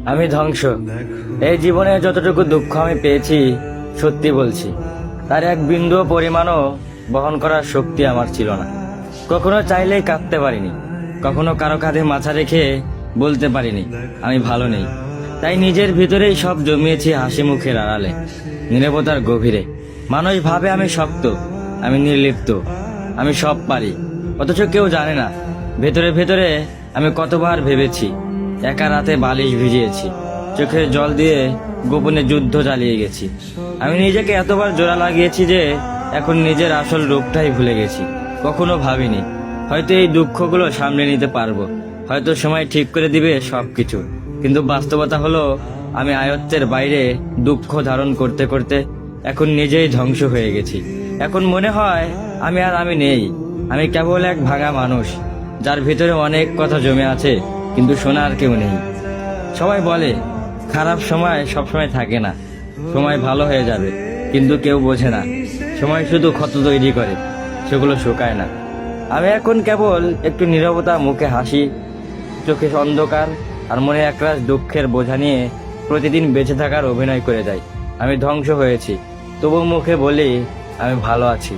আমি ধ্বংস। এই জীবনে যতটুকু দুঃখ আমি পেয়েছি, সত্যি বলছি, তার এক বিন্দু পরিমাণও বহন করার শক্তি আমার ছিল না। কখনো চাইলেই কাঁদতে পারিনি, কখনো কারো কাঁধে মাথা রেখে বলতে পারিনি আমি ভালো নেই। তাই নিজের ভিতরেই সব জমিয়েছি হাসি মুখের আড়ালে, নীরবতার গভীরে। মানুষ ভাবে আমি শক্ত, আমি নির্লিপ্ত, আমি সব পারি, অথচ কেউ জানে না ভেতরে ভেতরে আমি কতবার ভেবেছি। একা রাতে বালিশ ভিজিয়েছি, চোখের জল দিয়ে গোপনে যুদ্ধ চালিয়ে গেছি। আমি নিজেকে এতবার জোড়া লাগিয়েছি যে এখন নিজের আসল রূপটাই ভুলে গেছি। কখনো ভাবিনি হয়তো এই দুঃখগুলো সামলে নিতে পারবো, হয়তো সময় ঠিক করে দিবে সবকিছু। কিন্তু বাস্তবতা হলো আমি আয়ত্তের বাইরে দুঃখ ধারণ করতে করতে এখন নিজেই ধ্বংস হয়ে গেছি। এখন মনে হয় আমি নেই, আমি কেবল এক ভাঙা মানুষ, যার ভিতরে অনেক কথা জমে আছে কিন্তু শোনার কেউ নেই। সবাই বলে খারাপ সময় সবসময় থাকে না, সময় ভালো হয়ে যাবে, কিন্তু কেউ বোঝে না সময় শুধু ক্ষত তৈরি করে, সেগুলো শুকায় না। আমি এখন কেবল একটু নীরবতা, মুখে হাসি, চোখে অন্ধকার আর মনে একরাশ দুঃখের বোঝা নিয়ে প্রতিদিন বেঁচে থাকার অভিনয় করে যাই। আমি ধ্বংস হয়েছি, তবু মুখে বলি আমি ভালো আছি।